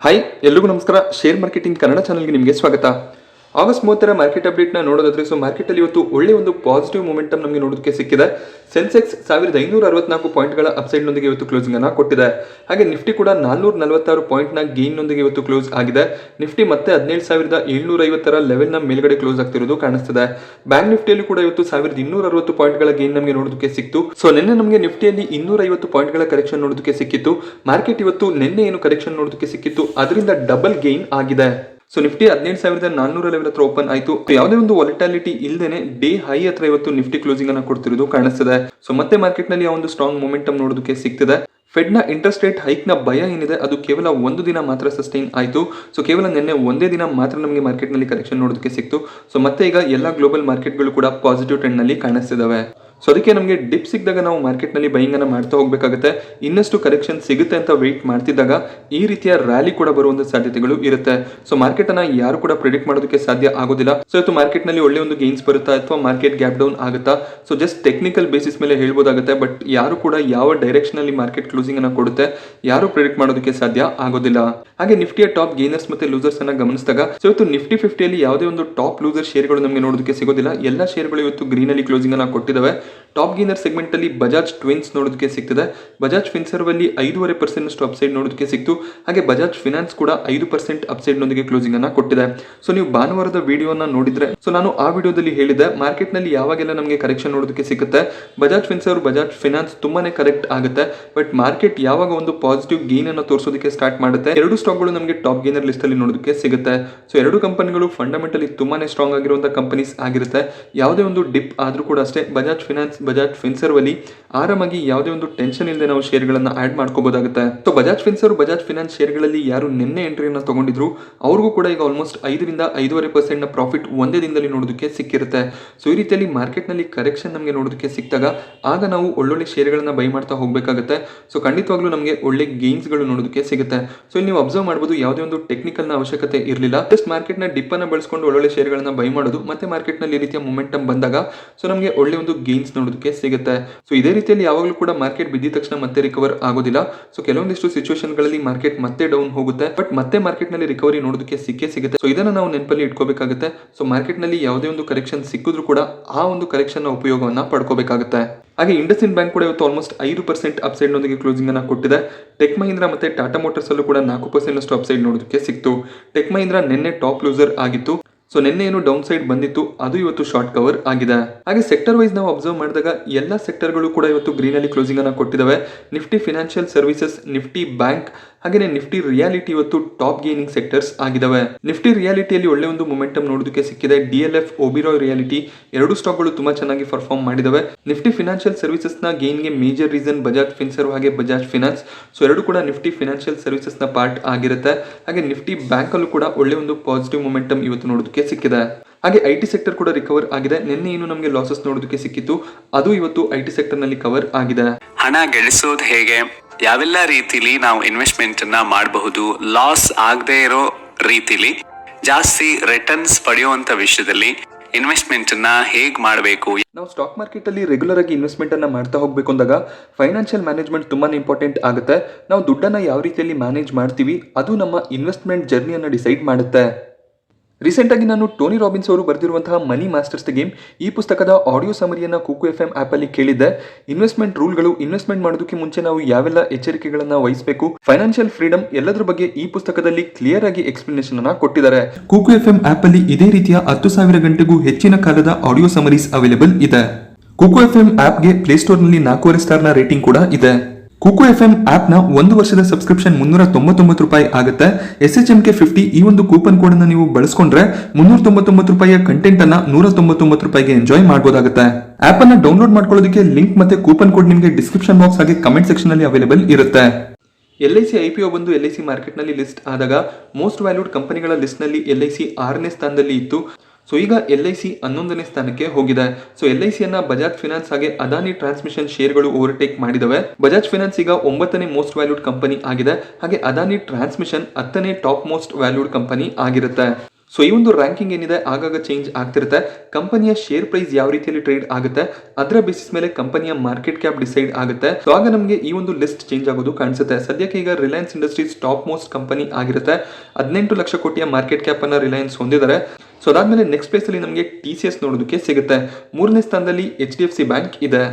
Hi ಎಲ್ರಿಗೂ ನಮಸ್ಕಾರ. Share marketing Kannada ಚಾನಲ್ಗೆ ನಿಮಗೆ ಸ್ವಾಗತ. ಆಗಸ್ಟ್ 30ರ ಮಾರ್ಕೆಟ್ ಅಪ್ಡೇಟ್ನ ನೋಡೋದಾದ್ರೆ ಮಾರ್ಕೆಟಲ್ಲಿ ಇವತ್ತು ಒಳ್ಳೆ ಒಂದು ಪಾಸಿಟಿವ್ ಮೊಮೆಂಟಮ್ ನಮಗೆ ನೋಡೋದಕ್ಕೆ ಸಿಕ್ಕಿದೆ. ಸೆನ್ಸೆಕ್ಸ್ 1564 ಪಾಯಿಂಟ್ಗಳ ಅಪ್ಸೈಡ್ನೊಂದಿಗೆ ಇವತ್ತು ಕ್ಲೋಸಿಂಗ್ ಅನ್ನು ಕೊಟ್ಟಿದೆ. ಹಾಗೆ ನಿಫ್ಟಿ ಕೂಡ 446 ಪಾಯಿಂಟ್ನ ಗೇನ್ನೊಂದಿಗೆ ಇವತ್ತು ಕ್ಲೋಸ್ ಆಗಿದೆ. ನಿಫ್ಟಿ ಮತ್ತೆ 17750ರ ಲೆವೆಲ್ನ ಮೇಲ್ಗಡೆ ಕ್ಲೋಸ್ ಆಗ್ತಿರೋದು ಕಾಣಿಸ್ತಿದೆ. ಬ್ಯಾಂಕ್ ನಿಫ್ಟಿಯಲ್ಲಿ ಕೂಡ ಇವತ್ತು 1260 ಪಾಯಿಂಟ್ಗಳ ಗೇನ್ ನಮಗೆ ನೋಡೋದಕ್ಕೆ ಸಿಕ್ತು. ನಿನ್ನೆ ನಮಗೆ ನಿಫ್ಟಿಯಲ್ಲಿ 250 ಪಾಯಿಂಟ್ಗಳ ಕರೆಕ್ಷನ್ ನೋಡೋದಕ್ಕೆ ಸಿಕ್ಕಿತ್ತು. ಮಾರ್ಕೆಟ್ ಇವತ್ತು ನಿನ್ನೆ ಏನು ಕರೆಕ್ಷನ್ ನೋಡೋದಕ್ಕೆ ಸಿಕ್ಕಿತ್ತು ಅದರಿಂದ ಡಬಲ್ ಗೇನ್ ಆಗಿದೆ. ನಿಫ್ಟಿ 17400 ಲೆವೆಲ್ ಹತ್ರ ಓಪನ್ ಆಯಿತು. ಯಾವುದೇ ಒಂದು ವಾಲಿಟಾಲಿಟಿ ಇಲ್ಲದೇನೆ ಡೇ ಹೈ ಹತ್ರ ಇವತ್ತು ನಿಫ್ಟಿ ಕ್ಲೋಸಿಂಗ್ ಅನ್ನು ಕೊಡ್ತಿರೋದು ಕಾಣಿಸ್ತಿದೆ. ಮತ್ತೆ ಮಾರ್ಕೆಟ್ ನಲ್ಲಿ ಒಂದು ಸ್ಟ್ರಾಂಗ್ ಮೊಮೆಂಟಮ್ ನೋಡೋದಕ್ಕೆ ಸಿಗ್ತಿದೆ. ಫೆಡ್ ನ ಇಂಟ್ರೆಸ್ಟ್ ರೇಟ್ ಹೈಕ್ ನ ಭಯ ಏನಿದೆ ಅದು ಕೇವಲ ಒಂದು ದಿನ ಮಾತ್ರ ಸಸ್ಟೈನ್ ಆಯಿತು. ಕೇವಲ ನಿನ್ನೆ ಒಂದೇ ದಿನ ಮಾತ್ರ ನಮಗೆ ಮಾರ್ಕೆಟ್ ನಲ್ಲಿ ಕರೆಕ್ಷನ್ ನೋಡೋದಕ್ಕೆ ಸಿಕ್ತು. ಮತ್ತೆ ಈಗ ಎಲ್ಲ ಗ್ಲೋಬಲ್ ಮಾರ್ಕೆಟ್ಗಳು ಕೂಡ ಪಾಸಿಟಿವ್ ಟ್ರೆಂಡ್ ನಲ್ಲಿ ಕಾಣಿಸ್ತಿದಾವೆ. ಅದಕ್ಕೆ ನಮಗೆ ಡಿಪ್ ಸಿಕ್ಕಿದಾಗ ನಾವು ಮಾರ್ಕೆಟ್ ನಲ್ಲಿ ಬೈಯಿಂಗ್ ಅನ್ನ ಮಾಡ್ತಾ ಹೋಗಬೇಕಾಗುತ್ತೆ. ಇನ್ನಷ್ಟು ಕರೆಕ್ಷನ್ ಸಿಗುತ್ತೆ ಅಂತ ವೆಯ್ಟ್ ಮಾಡ್ತಿದ್ದಾಗ ಈ ರೀತಿಯ ರ್ಯಾಲಿ ಕೂಡ ಬರುವಂತ ಸಾಧ್ಯತೆಗಳು ಇರುತ್ತೆ. ಮಾರ್ಕೆಟ್ ಅನ್ನ ಯಾರು ಕೂಡ ಪ್ರಿಡಿಕ್ಟ್ ಮಾಡೋದಕ್ಕೆ ಸಾಧ್ಯ ಆಗೋದಿಲ್ಲ. ಇವತ್ತು ಮಾರ್ಕೆಟ್ ನಲ್ಲಿ ಒಳ್ಳೆ ಒಂದು ಗೇನ್ಸ್ ಬರುತ್ತಾ ಅಥವಾ ಮಾರ್ಕೆಟ್ ಗ್ಯಾಪ್ ಡೌನ್ ಆಗುತ್ತಾ, ಜಸ್ಟ್ ಟೆಕ್ನಿಕಲ್ ಬೇಸಿಸ್ ಮೇಲೆ ಹೇಳ್ಬೋದಾಗುತ್ತೆ. ಬಟ್ ಯಾರು ಕೂಡ ಯಾವ ಡೈರೆಕ್ಷನ್ ಅಲ್ಲಿ ಮಾರ್ಕೆಟ್ ಕ್ಲೋಸಿಂಗ್ ಅನ್ನ ಕೊಡುತ್ತೆ ಯಾರು ಪ್ರಿಡಿಕ್ಟ್ ಮಾಡೋದಕ್ಕೆ ಸಾಧ್ಯ ಆಗೋದಿಲ್ಲ. ಹಾಗೆ ನಿಫ್ಟಿಯ ಟಾಪ್ ಗೇನರ್ಸ್ ಮತ್ತೆ ಲೂಸರ್ಸ್ ಅನ್ನ ಗಮನಿಸಿದಾಗ ಇವತ್ತು ನಿಫ್ಟಿ 50ಯಲ್ಲಿ ಯಾವುದೇ ಒಂದು ಟಾಪ್ ಲೂಸರ್ ಶೇರ್ಗಳು ನಮಗೆ ನೋಡೋದಕ್ಕೆ ಸಿಗೋದಿಲ್ಲ. ಎಲ್ಲ ಶೇರ್ಗಳು ಇವತ್ತು ಗ್ರೀನ್ ಅಲ್ಲಿ ಕ್ಲೋಸಿಂಗ್ ಅನ್ನ ಕೊಟ್ಟಿದ್ದಾವೆ. ಟಾಪ್ ಗೇನರ್ ಸೆಗ್ಮೆಂಟ್ ಅಲ್ಲಿ ಬಜಾಜ್ ಟ್ವಿನ್ಸ್ ನೋಡೋದಕ್ಕೆ ಸಿಗ್ತದೆ. ಬಜಾಜ್ ಫಿನ್ಸರ್ವ್ ಅಲ್ಲಿ 5.5% ಅಪ್ಸೈಡ್ ನೋಡೋದಕ್ಕೆ ಸಿಕ್ತು. ಹಾಗೆ ಬಜಾಜ್ ಫಿನಾನ್ಸ್ ಕೂಡ 5% ಅಪ್ಸೈಡ್ ನೊಂದಿಗೆ ಕ್ಲೋಸಿಂಗ್ ಅನ್ನ ಕೊಟ್ಟಿದೆ. ನೀವು ಭಾನುವಾರದ ವಿಡಿಯೋನ ನೋಡಿದ್ರೆ ನಾನು ಆ ವಿಡಿಯೋದಲ್ಲಿ ಹೇಳಿದೆ ಮಾರ್ಕೆಟ್ ನಲ್ಲಿ ಯಾವಾಗೆಲ್ಲ ನಮಗೆ ಕರೆಕ್ಷನ್ ನೋಡೋದಕ್ಕೆ ಸಿಗುತ್ತೆ ಬಜಾಜ್ ಫಿನ್ಸರ್ವ್ ಬಜಾಜ್ ಫಿನಾನ್ಸ್ ತುಂಬಾನೇ ಕರೆಕ್ಟ್ ಆಗುತ್ತೆ. ಬಟ್ ಮಾರ್ಕೆಟ್ ಯಾವಾಗ ಒಂದು ಪಾಸಿಟಿವ್ ಗೇನ್ ಅನ್ನು ತೋರಿಸೋದಕ್ಕೆ ಸ್ಟಾರ್ಟ್ ಮಾಡುತ್ತೆ ಎರಡು ಸ್ಟಾಕ್ಗಳು ನಮಗೆ ಟಾಪ್ ಗೇನರ್ ಲಿಸ್ಟ್ ಅಲ್ಲಿ ನೋಡೋದಕ್ಕೆ ಸಿಗುತ್ತೆ. ಎರಡು ಕಂಪನಿಗಳು ಫಂಡಮೆಂಟಲಿ ತುಂಬಾನೇ ಸ್ಟ್ರಾಂಗ್ ಆಗಿರುವಂತಹ ಕಂಪನೀಸ್ ಆಗಿರುತ್ತೆ. ಯಾವುದೇ ಒಂದು ಡಿಪ್ ಆದ್ರೂ ಕೂಡ ಅಷ್ಟೇ ಬಜಾಜ್ ಫಿನಾನ್ಸ್ ಬಜಾಜ್ ಫಿನ್ಸರ್ವ್ ಅಲ್ಲಿ ಆರಾಮಾಗಿ ಯಾವುದೇ ಒಂದು ಟೆನ್ಷನ್ ಇಲ್ಲದೆ ನಾವು ಶೇರ್ಗಳನ್ನ ಆಡ್ ಮಾಡ್ಕೋಬಹುದಾಗುತ್ತೆ. ಬಜಾಜ್ ಫಿನ್ಸರ್ವ್ ಬಜಾಜ್ ಫಿನಾನ್ಸ್ ಶೇರ್ಗಳಲ್ಲಿ ಯಾರು ನಿನ್ನೆ ಎಂಟ್ರಿಯನ್ನು ತಗೊಂಡಿದ್ರು ಅವ್ರಿಗೂ ಕೂಡ ಈಗ ಆಲ್ಮೋಸ್ಟ್ 5ರಿಂದ 5.5% ನ ಪ್ರಾಫಿಟ್ ಒಂದೇ ದಿನದಲ್ಲಿ ನೋಡೋದಕ್ಕೆ ಸಿಕ್ಕಿರುತ್ತೆ. ಈ ರೀತಿಯಲ್ಲಿ ಮಾರ್ಕೆಟ್ ನಲ್ಲಿ ಕರೆಕ್ಷನ್ ನಮಗೆ ನೋಡೋದಕ್ಕೆ ಸಿಕ್ಕಿದಾಗ ಆಗ ನಾವು ಒಳ್ಳೊಳ್ಳೆ ಶೇರ್ಗಳನ್ನ ಬೈ ಮಾಡ್ತಾ ಹೋಗಬೇಕಾಗುತ್ತೆ. ಖಂಡಿತವಾಗ್ಲೂ ನಮಗೆ ಒಳ್ಳೆ ಗೇನ್ಸ್ ಗಳು ನೋಡೋದಕ್ಕೆ ಸಿಗುತ್ತೆ. ಇಲ್ಲಿ ನೀವು ಅಬ್ಸರ್ವ್ ಮಾಡಬಹುದು ಯಾವುದೇ ಒಂದು ಟೆಕ್ನಿಕಲ್ ನ ಅವಶ್ಯಕತೆ ಇರಲಿಲ್ಲ. ಜಸ್ಟ್ ಮಾರ್ಕೆಟ್ ನ ಡಿಪ್ ಅನ್ನ ಬಳಸಿಕೊಂಡು ಒಳ್ಳೊಳ್ಳೆ ಶೇರ್ಗಳನ್ನ ಬೈ ಮಾಡೋದು ಮತ್ತೆ ಮಾರ್ಕೆಟ್ ನಲ್ಲಿ ಈ ರೀತಿಯ ಮೊಮೆಂಟಮ್ ಬಂದಾಗ ನಮಗೆ ಒಳ್ಳೆ ಒಂದು ಗೇನ್ಸ್ ನೋಡೋದಕ್ಕೆ ಸಿಗುತ್ತೆ. ಇದೇ ರೀತಿಯಲ್ಲಿ ಯಾವಾಗಲೂ ಕೂಡ ಮಾರ್ಕೆಟ್ ಬಿದ್ದ ತಕ್ಷಣ ಮತ್ತೆ ರಿಕವರ್ ಆಗೋದಿಲ್ಲ. ಕೆಲವೊಂದಿಷ್ಟು ಸಿಚುವೇಶನ್ ಗಳಲ್ಲಿ ಮಾರ್ಕೆಟ್ ಮತ್ತೆ ಡೌನ್ ಹೋಗುತ್ತೆ. ಬಟ್ ಮತ್ತೆ ಮಾರ್ಕೆಟ್ ನಲ್ಲಿ ರಿಕವರಿ ನೋಡೋದಕ್ಕೆ ಸಿಕ್ಕೇ ಸಿಗುತ್ತೆ. ಇದನ್ನ ನಾವು ನೆನಪಲ್ಲಿ ಇಟ್ಕೋಬೇಕಾಗುತ್ತೆ. ಮಾರ್ಕೆಟ್ ನಲ್ಲಿ ಯಾವುದೇ ಒಂದು ಕರೆಕ್ಷನ್ ಸಿಕ್ಕಿದ್ರು ಕೂಡ ಆ ಒಂದು ಕರೆಕ್ಷನ್ ನ ಉಪಯೋಗವನ್ನ ಪಡ್ಕೋಬೇಕಾಗುತ್ತೆ. ಹಾಗೆ ಇಂಡಸ್ಇಂಡ್ ಬ್ಯಾಂಕ್ ಕೂಡ ಇವತ್ತು ಆಲ್ಮೋಸ್ಟ್ 5% ಅಪ್ಸೈಡ್ ನೊಂದಿಗೆ ಕ್ಲೋಸಿಂಗ್ ಅನ್ನ ಕೊಟ್ಟಿದೆ. ಟೆಕ್ ಮಹೀಂದ್ರ ಮತ್ತೆ ಟಾಟಾ ಮೋಟರ್ಸ್ ಅಲ್ಲೂ ಕೂಡ 4% ಅಷ್ಟು ಅಪ್ಸೈಡ್ ನೋಡೋದಕ್ಕೆ ಸಿಕ್ತು. ಟೆಕ್ ಮಹೀಂದ್ರ ನಿನ್ನೆ ಟಾಪ್ ಲೂಸರ್ ಆಗಿತ್ತು. ನಿನ್ನೆ ಏನು ಡೌನ್ ಸೈಡ್ ಬಂದಿತ್ತು ಅದು ಇವತ್ತು ಶಾರ್ಟ್ ಕವರ್ ಆಗಿದೆ. ಹಾಗೆ ಸೆಕ್ಟರ್ ವೈಸ್ ನಾವು ಅಬ್ಸರ್ವ್ ಮಾಡಿದಾಗ ಎಲ್ಲ ಸೆಕ್ಟರ್ಗಳು ಕೂಡ ಇವತ್ತು ಗ್ರೀನ್ ಅಲ್ಲಿ ಕ್ಲೋಸಿಂಗ್ ಅನ್ನ ಕೊಟ್ಟಿದ್ದಾವೆ. Nifty financial services, Nifty bank ಹಾಗೆ ನಿಫ್ಟಿ ರಿಯಾಲಿಟಿ ಇವತ್ತು ಟಾಪ್ ಗೇನಿಂಗ್ ಸೆಕ್ಟರ್ಸ್ ಆಗಿದಾವೆ. ನಿಫ್ಟಿ ರಿಯಾಲಿಟಿಯಲ್ಲಿ ಒಳ್ಳೆ ಒಂದು ಮೊಮೆಂಟಮ್ ನೋಡೋದಕ್ಕೆ ಸಿಕ್ಕಿದೆ. DLF, ಒಬಿರಾಯ್ ರಿಯಾಲಿಟಿ ಎರಡು ಸ್ಟಾಕ್ಗಳು ತುಂಬಾ ಚೆನ್ನಾಗಿ ಪರ್ಫಾರ್ಮ್ ಮಾಡಿದಾವೆ. ನಿಫ್ಟಿ ಫಿನಾನ್ಷಿಯಲ್ ಸರ್ವಿಸಸ್ ನ ಗೇನ್ ಗೆ ಮೇಜರ್ ರೀಸನ್ ಬಜಾಜ್ ಫಿನ್ಸರ್ವ್ ಹಾಗೆ ಬಜಾಜ್ ಫಿನಾನ್ಸ್. ಎರಡು ಕೂಡ ನಿಫ್ಟಿ ಫಿನಾನ್ಷಿಯಲ್ ಸರ್ವಿಸಸ್ ನ ಪಾರ್ಟ್ ಆಗಿರುತ್ತೆ. ಹಾಗೆ ನಿಫ್ಟಿ ಬ್ಯಾಂಕ್ ಅಲ್ಲೂ ಕೂಡ ಒಳ್ಳೆ ಒಂದು ಪಾಸಿಟಿವ್ ಮೊಮೆಂಟಮ್ ಇವತ್ತು ನೋಡೋದಕ್ಕೆ ಸಿಕ್ಕಿದೆ. ಹಾಗೆ IT ಸೆಕ್ಟರ್ ಕೂಡ ರಿಕವರ್ ಆಗಿದೆ. ನಿನ್ನೆ ಏನು ನಮಗೆ ಲಾಸಸ್ ನೋಡೋದಕ್ಕೆ ಸಿಕ್ಕಿತ್ತು ಅದು ಇವತ್ತು IT ಸೆಕ್ಟರ್ ನಲ್ಲಿ ಕವರ್ ಆಗಿದೆ. ಹಣ ಗಳಿಸೋದು ಹೇಗೆ, ಯಾವೆಲ್ಲ ರೀತಿಲಿ ನಾವು ಇನ್ವೆಸ್ಟ್ಮೆಂಟ್ ಅನ್ನ ಮಾಡಬಹುದು, ಲಾಸ್ ಆಗದೆ ಇರೋ ರೀತಿಲಿ ಜಾಸ್ತಿ ರಿಟರ್ನ್ಸ್ ಪಡೆಯುವಂತ ವಿಷಯದಲ್ಲಿ ಇನ್ವೆಸ್ಟ್ಮೆಂಟ್ ಅನ್ನ ಹೇಗ್ ಮಾಡಬೇಕು. ನಾವು ಸ್ಟಾಕ್ ಮಾರ್ಕೆಟ್ ಅಲ್ಲಿ ರೆಗ್ಯುಲರ್ ಆಗಿ ಇನ್ವೆಸ್ಟ್ಮೆಂಟ್ ಅನ್ನ ಮಾಡ್ತಾ ಹೋಗ್ಬೇಕು ಅಂದಾಗ ಫೈನಾನ್ಷಿಯಲ್ ಮ್ಯಾನೇಜ್ಮೆಂಟ್ ತುಂಬಾನೇ ಇಂಪಾರ್ಟೆಂಟ್ ಆಗುತ್ತೆ. ನಾವು ದುಡ್ಡನ್ನ ಯಾವ ರೀತಿಯಲ್ಲಿ ಮ್ಯಾನೇಜ್ ಮಾಡ್ತೀವಿ ಅದು ನಮ್ಮ ಇನ್ವೆಸ್ಟ್ಮೆಂಟ್ ಜರ್ನಿಯನ್ನ ಡಿಸೈಡ್ ಮಾಡುತ್ತೆ. ರೀಸೆಂಟ್ ಆಗಿ ನಾನು ಟೋನಿ ರಾಬಿನ್ಸ್ ಅವರು ಬರೆದಿರುವಂತಹ ಮನಿ ಮಾಸ್ಟರ್ಸ್ ದ ಗೇಮ್ ಈ ಪುಸ್ತಕದ ಆಡಿಯೋ ಸಮರಿಯನ್ನ ಕುಕು FM ಆಪ್ ಅಲ್ಲಿ ಕೇಳಿದ್ದೆ. ಇನ್ವೆಸ್ಟ್ಮೆಂಟ್ ರೂಲ್ಗಳು, ಇನ್ವೆಸ್ಟ್ಮೆಂಟ್ ಮಾಡೋದಕ್ಕೆ ಮುಂಚೆ ನಾವು ಯಾವೆಲ್ಲ ಎಚ್ಚರಿಕೆಗಳನ್ನ ವಹಿಸಬೇಕು, ಫೈನಾನ್ಷಿಯಲ್ ಫ್ರೀಡಮ್ ಎಲ್ಲದರ ಬಗ್ಗೆ ಈ ಪುಸ್ತಕದಲ್ಲಿ ಕ್ಲಿಯರ್ ಆಗಿ ಎಕ್ಸ್ಪ್ಲನೇಷನ್ ಅನ್ನ ಕೊಟ್ಟಿದ್ದಾರೆ. ಕುಕು FM ಆಪ್ ಅಲ್ಲಿ ಇದೇ ರೀತಿಯ 10,000 ಗಂಟೆಗೂ ಹೆಚ್ಚಿನ ಕಾಲದ ಆಡಿಯೋ ಸಮರೀಸ್ ಅವೈಲೇಬಲ್ ಇದೆ. ಕುಕು FM ಆಪ್ ಗೆ ಪ್ಲೇಸ್ಟೋರ್ ನಲ್ಲಿ 4.5 ಸ್ಟಾರ್ ನ ರೇಟಿಂಗ್ ಕೂಡ ಇದೆ. ಕುಕು FM ಆಪ್ ನ 1 ವರ್ಷದ ಸಬ್ಸ್ಕ್ರಿಪ್ಷನ್ $399 ಆಗುತ್ತೆ. SHMK50 ಈ ಒಂದು ಕೂಪನ್ ಕೋಡ್ ಅನ್ನು ನೀವು ಬಳಸ್ಕೊಂಡ್ರೆ $399 ಕಂಟೆಂಟ್ ಅನ್ನ $199 ಎಂಜಾಯ್ ಮಾಡಬಹುದಾಗುತ್ತೆ. ಆಪ್ ಅನ್ನ ಡೌನ್ಲೋಡ್ ಮಾಡ್ಕೊಳ್ಳೋದಕ್ಕೆ ಲಿಂಕ್ ಮತ್ತೆ ಕೂಪನ್ ಕೋಡ್ ನಿಮಗೆ ಡಿಸ್ಕ್ರಿಪ್ಷನ್ ಬಾಕ್ಸ್ ಹಾಗೆ ಕಮೆಂಟ್ ಸೆಕ್ಷನ್ ಅಲ್ಲಿ ಅವೈಲೇಬಲ್ ಇರುತ್ತೆ. LIC IPO ಬಂದು LIC ಮಾರ್ಕೆಟ್ ನಲ್ಲಿ ಲಿಸ್ಟ್ ಆದಾಗ ಮೋಸ್ಟ್ ವ್ಯಾಲ್ಯೂಡ್ ಕಂಪನಿಗಳ ಲಿಸ್ಟ್ ನಲ್ಲಿ LIC 6ನೇ ಸ್ಥಾನದಲ್ಲಿ ಇತ್ತು. ಈಗ LIC 11ನೇ ಸ್ಥಾನಕ್ಕೆ ಹೋಗಿದೆ. LIC ಅನ್ನ ಬಜಾಜ್ ಫಿನಾನ್ಸ್ ಹಾಗೆ ಅದಾನಿ ಟ್ರಾನ್ಸ್ಮಿಷನ್ ಶೇರ್ಗಳು ಓವರ್ಟೇಕ್ ಮಾಡಿದವೆ. ಬಜಾಜ್ ಫಿನಾನ್ಸ್ ಈಗ 9ನೇ ಮೋಸ್ಟ್ ವ್ಯಾಲ್ಯೂಡ್ ಕಂಪನಿ ಆಗಿದೆ. ಹಾಗೆ ಅದಾನಿ ಟ್ರಾನ್ಸ್ಮಿಷನ್ 10ನೇ ಟಾಪ್ ಮೋಸ್ಟ್ ವ್ಯಾಲ್ಯೂಡ್ ಕಂಪನಿ ಆಗಿರುತ್ತೆ. ಸೊ ಈ ಒಂದು ರ್ಯಾಂಕಿಂಗ್ ಏನಿದೆ ಆಗಾಗ ಚೇಂಜ್ ಆಗ್ತಿರುತ್ತೆ. ಕಂಪನಿಯ ಶೇರ್ ಪ್ರೈಸ್ ಯಾವ ರೀತಿಯಲ್ಲಿ ಟ್ರೇಡ್ ಆಗುತ್ತೆ ಅದರ ಬೇಸಿಸ್ ಮೇಲೆ ಕಂಪನಿಯ ಮಾರ್ಕೆಟ್ ಕ್ಯಾಪ್ ಡಿಸೈಡ್ ಆಗುತ್ತೆ. ಸೊ ಆಗ ನಮಗೆ ಈ ಒಂದು ಲಿಸ್ಟ್ ಚೇಂಜ್ ಆಗೋದು ಕಾಣಿಸುತ್ತೆ. ಸದ್ಯಕ್ಕೆ ಈಗ Reliance industries top most company ಆಗಿರುತ್ತೆ. 18 ಲಕ್ಷ ಕೋಟಿಯ ಮಾರ್ಕೆಟ್ ಕ್ಯಾಪ್ ಅನ್ನ ರಿಲಯನ್ಸ್ ಹೊಂದಿದ್ದಾರೆ. ಸೊ ಅದಾದ್ಮೇಲೆ ನೆಕ್ಸ್ಟ್ ಪ್ಲೇಸ್ ಅಲ್ಲಿ ನಮಗೆ TCS ನೋಡೋದಕ್ಕೆ ಸಿಗುತ್ತೆ. 3ನೇ ಸ್ಥಾನದಲ್ಲಿ HDFC ಬ್ಯಾಂಕ್ ಇದೆ.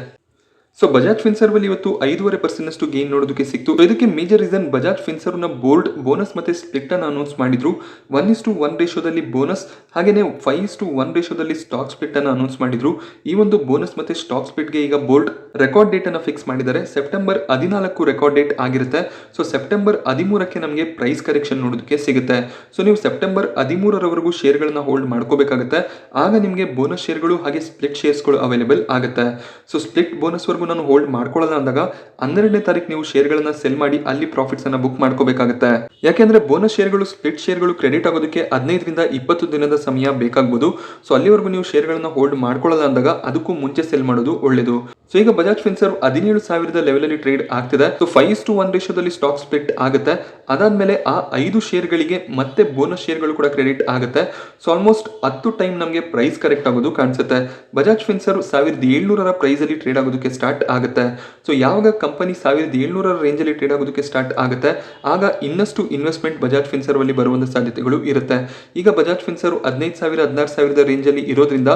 ಸೊ ಬಜಾಜ್ ಫಿನ್ಸರ್ವ್ ಅಲ್ಲಿ ಇವತ್ತು 5.5% ಗೇನ್ ನೋಡೋದಕ್ಕೆ ಸಿಕ್ತು. ಇದಕ್ಕೆ ಮೇಜರ್ ರೀಸನ್ ಬಜಾಜ್ ಫಿನ್ಸರ್ವ್ ನ ಬೋರ್ಡ್ ಬೋನಸ್ ಮತ್ತೆ ಸ್ಪ್ಲಿಟ್ ಅನ್ನು ಅನೌನ್ಸ್ ಮಾಡಿದ್ರು. 1:1 ರೇಷಿಯೋದಲ್ಲಿ ಬೋನಸ್ ಹಾಗೇನೆ 5:1 ರೇಷಿಯೋದಲ್ಲಿ ಸ್ಟಾಕ್ ಸ್ಪ್ಲಿಟ್ ಅನ್ನು ಅನೌನ್ಸ್ ಮಾಡಿದ್ರು. ಈ ಒಂದು ಬೋನಸ್ ಮತ್ತೆ ಸ್ಟಾಕ್ ಸ್ಪ್ಲಿಟ್ ಗೆ ಈಗ ಬೋರ್ಡ್ ರೆಕಾರ್ಡ್ ಡೇಟ್ ಅನ್ನು ಫಿಕ್ಸ್ ಮಾಡಿದ್ದಾರೆ. ಸೆಪ್ಟೆಂಬರ್ 14 ರೆಕಾರ್ಡ್ ಡೇಟ್ ಆಗಿರುತ್ತೆ. ಸೊ ಸೆಪ್ಟೆಂಬರ್ 13ಕ್ಕೆ ನಮಗೆ ಪ್ರೈಸ್ ಕರೆಕ್ಷನ್ ನೋಡೋದಕ್ಕೆ ಸಿಗುತ್ತೆ. ಸೊ ನೀವು ಸೆಪ್ಟೆಂಬರ್ 13ರವರೆಗೂ ಶೇರ್ಗಳನ್ನ ಹೋಲ್ಡ್ ಮಾಡ್ಕೋಬೇಕಾಗುತ್ತೆ. ಆಗ ನಿಮಗೆ ಬೋನಸ್ ಶೇರ್ಗಳು ಹಾಗೆ ಸ್ಪ್ಲಿಟ್ ಶೇರ್ಸ್ಗಳು ಅವೈಲೇಬಲ್ ಆಗುತ್ತೆ. ಸೊ ಸ್ಪ್ಲಿಟ್ ಬೋನಸ್ ನಾನು ಹೋಲ್ಡ್ ಮಾಡ್ಕೊಳ್ಳಲ್ಲ ಅಂದಾಗ 12ನೇ ತಾರೀಕು ನೀವು ಶೇರ್ಗಳನ್ನ ಸೆಲ್ ಮಾಡಿ ಅಲ್ಲಿ ಪ್ರಾಫಿಟ್ಸ್ ಅನ್ನ ಬುಕ್ ಮಾಡ್ಕೋಬೇಕಾಗುತ್ತೆ. ಯಾಕೆಂದ್ರೆ ಬೋನಸ್ ಶೇರ್ಗಳು ಸ್ಪ್ಲಿಟ್ ಶೇರ್ಗಳು ಕ್ರೆಡಿಟ್ ಆಗೋದಕ್ಕೆ 15 ರಿಂದ 20 ದಿನದ ಸಮಯ ಬೇಕಾಗಬಹುದು. ಸೊ ಅಲ್ಲಿವರೆಗೂ ನೀವು ಶೇರ್ಗಳನ್ನ ಹೋಲ್ಡ್ ಮಾಡ್ಕೊಳ್ಳಲ್ಲ ಅಂದಾಗ ಅದಕ್ಕೂ ಮುಂಚೆ ಸೆಲ್ ಮಾಡೋದು ಒಳ್ಳೇದು. ಸೊ ಈಗ ಬಜಾಜ್ ಫಿನ್ಸರ್ವ್ 17,000 ಲೆವೆಲ್ ಅಲ್ಲಿ ಟ್ರೇಡ್ ಆಗ್ತಿದೆ. ಸೊ 5:1 ರೇಷಿಯೋದಲ್ಲಿ ಸ್ಟಾಕ್ ಸ್ಪ್ಲಿಟ್ ಆಗುತ್ತೆ. ಅದಾದ್ಮೇಲೆ ಆ 5 ಶೇರ್ಗಳಿಗೆ ಮತ್ತೆ ಬೋನಸ್ ಶೇರ್ಗಳು ಕೂಡ ಕ್ರೆಡಿಟ್ ಆಗುತ್ತೆ. ಸೊ ಆಲ್ಮೋಸ್ಟ್ 10 ಟೈಮ್ ನಮಗೆ ಪ್ರೈಸ್ ಕರೆಕ್ಟ್ ಆಗೋದು ಕಾಣಿಸುತ್ತೆ. ಬಜಾಜ್ ಫಿನ್ಸರ್ವ್ 1700 ಪ್ರೈಸ್ ಅಲ್ಲಿ ಟ್ರೇಡ್ ಆಗೋದಕ್ಕೆ ಸ್ಟಾರ್ಟ್ ಆಗುತ್ತೆ. ಸೊ ಯಾವಾಗ ಕಂಪನಿ 1700 ರೇಂಜ್ ಅಲ್ಲಿ ಟ್ರೇಡ್ ಆಗೋದಕ್ಕೆ ಸ್ಟಾರ್ಟ್ ಆಗುತ್ತೆ ಆಗ ಇನ್ನಷ್ಟು ಇನ್ವೆಸ್ಟ್ಮೆಂಟ್ ಬಜಾಜ್ ಫಿನ್ಸರ್ವ್ ಅಲ್ಲಿ ಬರುವಂತ ಸಾಧ್ಯತೆಗಳು ಇರುತ್ತೆ. ಈಗ ಬಜಾಜ್ ಫಿನ್ಸರ್ವ್ 15,000 16,000 ರೇಂಜ್ ಅಲ್ಲಿ ಇರೋದ್ರಿಂದ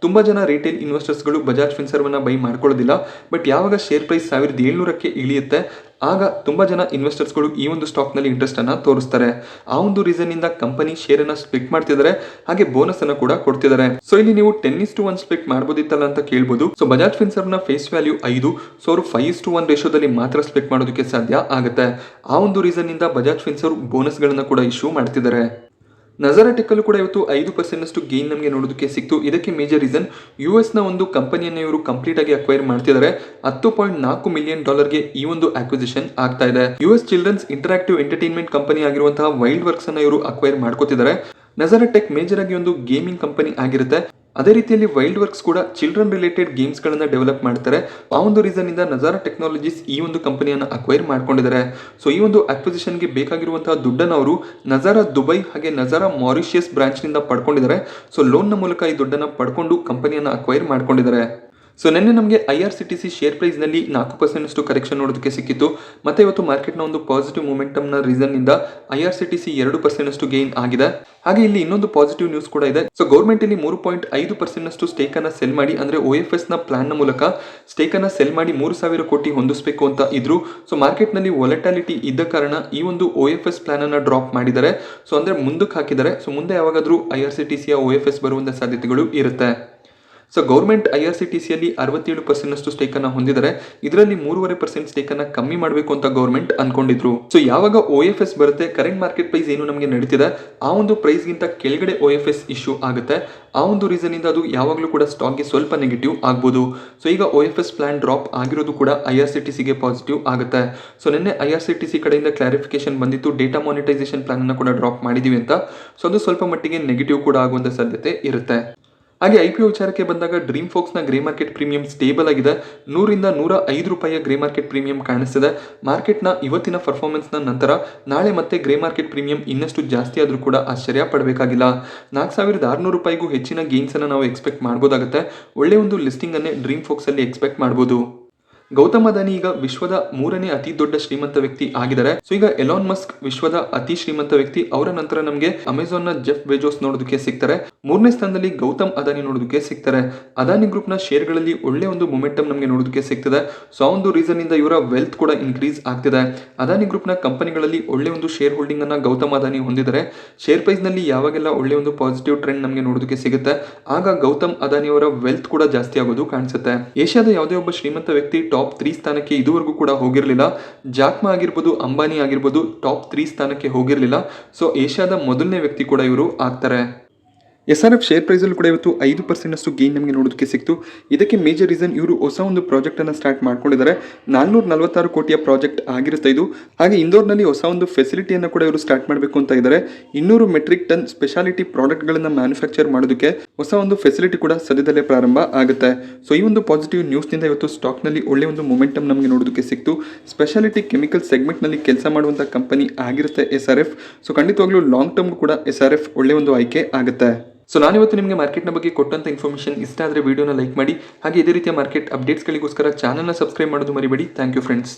ತುಂಬಾ ಜನ ರಿಟೇಲ್ ಇನ್ವೆಸ್ಟರ್ಸ್ ಗಳು ಬಜಾಜ್ ಫಿನ್ಸರ್ವ್ ಅನ್ನ ಬೈ ಮಾಡ್ಕೊಳ್ಳೋದಿಲ್ಲ. ಬಟ್ ಯಾವಾಗ ಶೇರ್ ಪ್ರೈಸ್ 1700ಕ್ಕೆ ಇಳಿಯುತ್ತೆ ಆಗ ತುಂಬಾ ಜನ ಇನ್ವೆಸ್ಟರ್ಸ್ ಗಳು ಈ ಒಂದು ಸ್ಟಾಕ್ ನಲ್ಲಿ ಇಂಟ್ರೆಸ್ಟ್ ಅನ್ನ ತೋರಿಸ್ತಾರೆ. ಆ ಒಂದು ರೀಸನ್ ಇಂದ ಕಂಪನಿ ಶೇರ್ ಅನ್ನ ಸ್ಪ್ಲಿಟ್ ಮಾಡ್ತಿದ್ದಾರೆ ಹಾಗೆ ಬೋನಸ್ ಅನ್ನ ಕೂಡ ಕೊಡ್ತಿದ್ದಾರೆ. ಸೊ ಇಲ್ಲಿ ನೀವು 10:1 ಸ್ಪ್ಲಿಟ್ ಮಾಡಬಹುದಿತ್ತಲ್ಲ ಅಂತ ಕೇಳಬಹುದು. ಸೊ ಬಜಾಜ್ ಫಿನ್ಸರ್ವ್ ನ ಫೇಸ್ ವ್ಯಾಲ್ಯೂ 5. ಸೊ ಅವರು 5:1 ರೇಷಿಯೋದಲ್ಲಿ ಮಾತ್ರ ಸ್ಪ್ಲಿಟ್ ಮಾಡೋದಕ್ಕೆ ಸಾಧ್ಯ ಆಗುತ್ತೆ. ಆ ಒಂದು ರೀಸನ್ ಇಂದ ಬಜಾಜ್ ಫಿನ್ಸರ್ವ್ ಬೋನಸ್ ಗಳನ್ನ ಕೂಡ ಇಶ್ಯೂ ಮಾಡ್ತಿದ್ದಾರೆ. ನಜಾರಾ ಟೆಕ್ ಅಲ್ಲೂ ಕೂಡ ಇವತ್ತು 5% ಗೇನ್ ನಮಗೆ ನೋಡೋದಕ್ಕೆ ಸಿಕ್ತು. ಇದಕ್ಕೆ ಮೇಜರ್ ರೀಸನ್ US ನ ಒಂದು ಕಂಪನಿಯನ್ನು ಇವರು ಕಂಪ್ಲೀಟ್ ಆಗಿ ಅಕ್ವೈರ್ ಮಾಡ್ತಿದ್ದಾರೆ. $10.4 ಮಿಲಿಯನ್ ಈ ಒಂದು ಅಕ್ವಿಸಿಷನ್ ಆಗ್ತಾ ಇದೆ. US children's interactive entertainment company ಆಗಿರುವಂತಹ ವೈಲ್ಡ್ ವರ್ಕ್ಸ್ ಅನ್ನ ಇವರು ಅಕ್ವೈರ್ ಮಾಡ್ಕೋತಿದ್ದಾರೆ. ನಜಾರಾ ಟೆಕ್ ಮೇಜರ್ ಆಗಿ ಒಂದು ಗೇಮಿಂಗ್ ಕಂಪನಿ ಆಗಿರುತ್ತೆ. ಅದೇ ರೀತಿಯಲ್ಲಿ ವೈಲ್ಡ್ ವರ್ಕ್ಸ್ ಕೂಡ ಚಿಲ್ಡ್ರನ್ ರಿಲೇಟೆಡ್ ಗೇಮ್ಸ್ ಗಳನ್ನ ಡೆವಲಪ್ ಮಾಡ್ತಾರೆ. ಆ ಒಂದು ರೀಸನ್ ಇಂದ ನಜಾರಾ ಟೆಕ್ನಾಲಜೀಸ್ ಈ ಒಂದು ಕಂಪನಿಯನ್ನು ಅಕ್ವೈರ್ ಮಾಡ್ಕೊಂಡಿದ್ದಾರೆ. ಸೊ ಈ ಒಂದು ಅಕ್ವಿಸಿಷನ್ ಗೆ ಬೇಕಾಗಿರುವಂತಹ ದುಡ್ಡನ್ನು ಅವರು ನಜಾರಾ ದುಬೈ ಹಾಗೆ ನಜಾರಾ ಮಾರಿಷಿಯಸ್ ಬ್ರಾಂಚ್ ನಿಂದ ಪಡ್ಕೊಂಡಿದ್ದಾರೆ. ಸೊ ಲೋನ್ ನ ಮೂಲಕ ಈ ದುಡ್ಡನ್ನು ಪಡ್ಕೊಂಡು ಕಂಪನಿಯನ್ನು ಅಕ್ವೈರ್ ಮಾಡ್ಕೊಂಡಿದ್ದಾರೆ. ಸೊ ನಿನ್ನೆ ನಮಗೆ IRCTC ಶೇರ್ ಪ್ರೈಸ್ ನಲ್ಲಿ 4% ಕರೆಕ್ಷನ್ ನೋಡೋದಕ್ಕೆ ಸಿಕ್ಕಿತ್ತು. ಮತ್ತೆ ಇವತ್ತು ಮಾರ್ಕೆಟ್ ನ ಒಂದು ಪಾಸಿಟಿವ್ ಮೂಮೆಂಟಮ್ ನ ರೀಸನ್ ಇಂದ IRCTC 2% ಗೇನ್ ಆಗಿದೆ. ಹಾಗೆ ಇಲ್ಲಿ ಇನ್ನೊಂದು ಪಾಸಿಟಿವ್ ನ್ಯೂಸ್ ಕೂಡ ಇದೆ. ಸೊ ಗೌರ್ಮೆಂಟ್ ಇಲ್ಲಿ 3.5% ಸ್ಟೇಕ್ ಅನ್ನ ಸೆಲ್ ಮಾಡಿ ಅಂದ್ರೆ OFS ನ ಪ್ಲಾನ್ ನ ಮೂಲಕ ಸ್ಟೇಕ್ ಅನ್ನ ಸೆಲ್ ಮಾಡಿ 3,000 ಕೋಟಿ ಹೊಂದಿಸಬೇಕು ಅಂತ ಇದ್ರು. ಸೊ ಮಾರ್ಕೆಟ್ ನಲ್ಲಿ ವೊಲಟಾಲಿಟಿ ಇದ್ದ ಕಾರಣ ಈ ಒಂದು OFS ಪ್ಲಾನ್ ಅನ್ನ ಡ್ರಾಪ್ ಮಾಡಿದ್ದಾರೆ. ಸೊ ಅಂದ್ರೆ ಮುಂದಕ್ಕೆ ಹಾಕಿದ್ದಾರೆ. ಸೊ ಮುಂದೆ ಯಾವಾಗಾದ್ರೂ IRCTC OFS ಬರುವಂತ ಸಾಧ್ಯತೆಗಳು ಇರುತ್ತೆ. ಸೊ ಗೌರ್ಮೆಂಟ್ IRCTC ಯಲ್ಲಿ 67% ಸ್ಟೇಕ್ ಅನ್ನ ಹೊಂದಿದ್ದಾರೆ. ಇದರಲ್ಲಿ 3.5% ಸ್ಟೇಕ್ ಅನ್ನ ಕಮ್ಮಿ ಮಾಡಬೇಕು ಅಂತ ಗೌರ್ಮೆಂಟ್ ಅನ್ಕೊಂಡಿದ್ರು. ಸೊ ಯಾವಾಗ OFS ಬರುತ್ತೆ ಕರೆಂಟ್ ಮಾರ್ಕೆಟ್ ಪ್ರೈಸ್ ಏನು ನಮಗೆ ನಡೀತಿದೆ ಆ ಒಂದು ಪ್ರೈಸ್ ಗಿಂತ ಕೆಳಗಡೆ OFS ಇಶ್ಯೂ ಆಗುತ್ತೆ. ಆ ಒಂದು ರೀಸನ್ ಇಂದ ಅದು ಯಾವಾಗಲೂ ಕೂಡ ಸ್ಟಾಕ್ ಗೆ ಸ್ವಲ್ಪ ನೆಗೆಟಿವ್ ಆಗ್ಬೋದು. ಸೊ ಈಗ OFS ಪ್ಲಾನ್ ಡ್ರಾಪ್ ಆಗಿರೋದು ಕೂಡ IRCTC ಗೆ ಪಾಸಿಟಿವ್ ಆಗುತ್ತೆ. ಸೊ ನಿನ್ನೆ IRCTC ಕಡೆಯಿಂದ ಕ್ಲಾರಿಫಿಕೇಶನ್ ಬಂದಿತ್ತು ಡೇಟಾ ಮಾನಿಟೈಸೇಷನ್ ಪ್ಲಾನ್ ಅನ್ನು ಕೂಡ ಡ್ರಾಪ್ ಮಾಡಿದೀವಿ ಅಂತ. ಸೊ ಅದು ಸ್ವಲ್ಪ ಮಟ್ಟಿಗೆ ನೆಗೆಟಿವ್ ಕೂಡ ಆಗುವಂತ ಸಾಧ್ಯತೆ ಇರುತ್ತೆ. ಹಾಗೆ IPO ವಿಚಾರಕ್ಕೆ ಬಂದಾಗ ಡ್ರೀಮ್ ಫೋಕ್ಸ್ ನ ಗ್ರೇ ಮಾರ್ಕೆಟ್ ಪ್ರೀಮಿಯಂ ಸ್ಟೇಬಲ್ ಆಗಿದೆ. 100 ರಿಂದ 105 ರೂಪಾಯಿಯ ಗ್ರೇ ಮಾರ್ಕೆಟ್ ಪ್ರೀಮಿಯಂ ಕಾಣಿಸ್ತಿದೆ. ಮಾರ್ಕೆಟ್ ನ ಇವತ್ತಿನ ಪರ್ಫಾರ್ಮೆನ್ಸ್ ನ ನಂತರ ನಾಳೆ ಮತ್ತೆ ಗ್ರೇ ಮಾರ್ಕೆಟ್ ಪ್ರೀಮಿಯಂ ಇನ್ನಷ್ಟು ಜಾಸ್ತಿ ಆದ್ರೂ ಕೂಡ ಆಶ್ಚರ್ಯ ಪಡಬೇಕಾಗಿಲ್ಲ. 4,600 ರೂಪಾಯಿಗೂ ಹೆಚ್ಚಿನ ಗೇನ್ಸ್ ಅನ್ನ ನಾವು ಎಕ್ಸ್ಪೆಕ್ಟ್ ಮಾಡಬಹುದಾಗುತ್ತೆ. ಒಳ್ಳೆ ಒಂದು ಲಿಸ್ಟಿಂಗ್ ಅನ್ನೇ ಡ್ರೀಮ್ ಫೋಕ್ಸ್ ಅಲ್ಲಿ ಎಕ್ಸ್ಪೆಕ್ಟ್ ಮಾಡಬಹುದು. ಗೌತಮ್ ಅದಾನಿ ಈಗ ವಿಶ್ವದ 3ನೇ ಅತಿ ದೊಡ್ಡ ಶ್ರೀಮಂತ ವ್ಯಕ್ತಿ ಆಗಿದ್ದಾರೆ. ಸೊ ಈಗ ಎಲಾನ್ ಮಸ್ಕ್ ವಿಶ್ವದ ಅತಿ ಶ್ರೀಮಂತ ವ್ಯಕ್ತಿ. ಅವರ ನಂತರ ನಮಗೆ ಅಮೆಜಾನ್ ನ ಜೆಫ್ ಬೆಜೋಸ್ ನೋಡೋದಕ್ಕೆ ಸಿಗ್ತಾರೆ. 3ನೇ ಸ್ಥಾನದಲ್ಲಿ ಗೌತಮ್ ಅದಾನಿ ನೋಡೋದಕ್ಕೆ ಸಿಗ್ತಾರೆ. ಅದಾನಿ ಗ್ರೂಪ್ ನ ಶೇರ್ ಗಳಲ್ಲಿ ಒಳ್ಳೆ ಒಂದು ಮೊಮೆಂಟಮ್ ನಮಗೆ ನೋಡೋದಕ್ಕೆ ಸಿಗ್ತದೆ. ಸೊ ಆ ಒಂದು ರೀಸನ್ ಇಂದ ಇವರ ವೆಲ್ತ್ ಕೂಡ ಇನ್ಕ್ರೀಸ್ ಆಗ್ತಿದೆ. ಅದಾನಿ ಗ್ರೂಪ್ ನ ಕಂಪನಿಗಳಲ್ಲಿ ಒಳ್ಳೆ ಒಂದು ಶೇರ್ ಹೋಲ್ಡಿಂಗ್ ಅನ್ನ ಗೌತಮ್ ಅದಾನಿ ಹೊಂದಿದ್ದಾರೆ. ಶೇರ್ ಪ್ರೈಸ್ ನಲ್ಲಿ ಯಾವಾಗೆಲ್ಲ ಒಳ್ಳೆ ಒಂದು ಪಾಸಿಟಿವ್ ಟ್ರೆಂಡ್ ನಮಗೆ ನೋಡೋದಕ್ಕೆ ಸಿಗುತ್ತೆ ಆಗ ಗೌತಮ್ ಅದಾನಿ ಅವರ ವೆಲ್ತ್ ಕೂಡ ಜಾಸ್ತಿ ಆಗೋದು ಕಾಣಿಸುತ್ತೆ. ಏಷ್ಯಾದ ಯಾವುದೇ ಒಬ್ಬ ಶ್ರೀಮಂತ ವ್ಯಕ್ತಿ ಟಾಪ್ 3 ಸ್ಥಾನಕ್ಕೆ ಇದುವರೆಗೂ ಕೂಡ ಹೋಗಿರಲಿಲ್ಲ. ಜಾಕ್ಮಾ ಆಗಿರ್ಬೋದು ಅಂಬಾನಿ ಆಗಿರ್ಬೋದು ಟಾಪ್ 3 ಸ್ಥಾನಕ್ಕೆ ಹೋಗಿರಲಿಲ್ಲ. ಸೊ ಏಷ್ಯಾದ ಮೊದಲನೇ ವ್ಯಕ್ತಿ ಕೂಡ ಇವರು ಆಗ್ತಾರೆ. SRF ಶೇರ್ ಪ್ರೈಸ್ ಅಲ್ಲಿ ಕೂಡ ಇವತ್ತು 5% ಗೇನ್ ನಮಗೆ ನೋಡೋದಕ್ಕೆ ಸಿಕ್ತು. ಇದಕ್ಕೆ ಮೇಜರ್ ರೀಸನ್ ಇವರು ಹೊಸ ಒಂದು ಪ್ರಾಜೆಕ್ಟ್ ಅನ್ನ ಸ್ಟಾರ್ಟ್ ಮಾಡ್ಕೊಂಡಿದ್ದಾರೆ. 446 ಕೋಟಿಯ ಪ್ರಾಜೆಕ್ಟ್ ಆಗಿರುತ್ತೆ ಇದು. ಹಾಗೆ ಇಂದೋರ್ನಲ್ಲಿ ಹೊಸ ಒಂದು ಫೆಸಿಲಿಟಿಯನ್ನು ಕೂಡ ಇವರು ಸ್ಟಾರ್ಟ್ ಮಾಡಬೇಕು ಅಂತ ಇದ್ದಾರೆ. 200 ಮೆಟ್ರಿಕ್ ಟನ್ ಸ್ಪೆಷಾಲಿಟಿ ಪ್ರಾಡಕ್ಟ್ ಗಳನ್ನ ಮ್ಯಾನುಫ್ಯಾಕ್ಚರ್ ಮಾಡೋದಕ್ಕೆ ಹೊಸ ಒಂದು ಫೆಸಿಲಿಟಿ ಕೂಡ ಸದ್ಯದಲ್ಲೇ ಪ್ರಾರಂಭ ಆಗುತ್ತೆ. ಸೊ ಈ ಒಂದು ಪಾಸಿಟಿವ್ ನ್ಯೂಸ್ನಿಂದ ಇವತ್ತು ಸ್ಟಾಕ್ನಲ್ಲಿ ಒಳ್ಳೆ ಒಂದು ಮೊಮೆಂಟಮ್ ನಮಗೆ ನೋಡೋದಕ್ಕೆ ಸಿಕ್ತು. ಸ್ಪೆಷಾಲಿಟಿ ಕೆಮಿಕಲ್ ಸೆಗ್ಮೆಂಟ್ನಲ್ಲಿ ಕೆಲಸ ಮಾಡುವಂಥ ಕಂಪನಿ ಆಗಿರುತ್ತೆ SRF. ಸೊ ಖಂಡಿತವಾಗ್ಲೂ ಲಾಂಗ್ ಟರ್ಮ್ಗೂ ಕೂಡ SRF ಒಳ್ಳೆ ಒಂದು ಆಯ್ಕೆ ಆಗುತ್ತೆ. ಸೊ ನಾನಿವತ್ತು ನಿಮಗೆ ಮಾರ್ಕೆಟ್ನ ಬಗ್ಗೆ ಕೊಟ್ಟಂಥ ಇನ್ಫಾರ್ಮೇಷನ್ ಇಷ್ಟ ಆದರೆ ವಿಡಿಯೋನ ಲೈಕ್ ಮಾಡಿ, ಹಾಗೆ ಇದೇ ರೀತಿಯ ಮಾರ್ಕೆಟ್ ಅಪ್ಡೇಟ್ಸ್ಗಳಿಗೋಸ್ಕರ ಚಾನಲ್ನ ಸಬ್ಸ್ಕ್ರೈಬ್ ಮಾಡೋದು ಮರಿಬೇಡಿ. Thank you friends.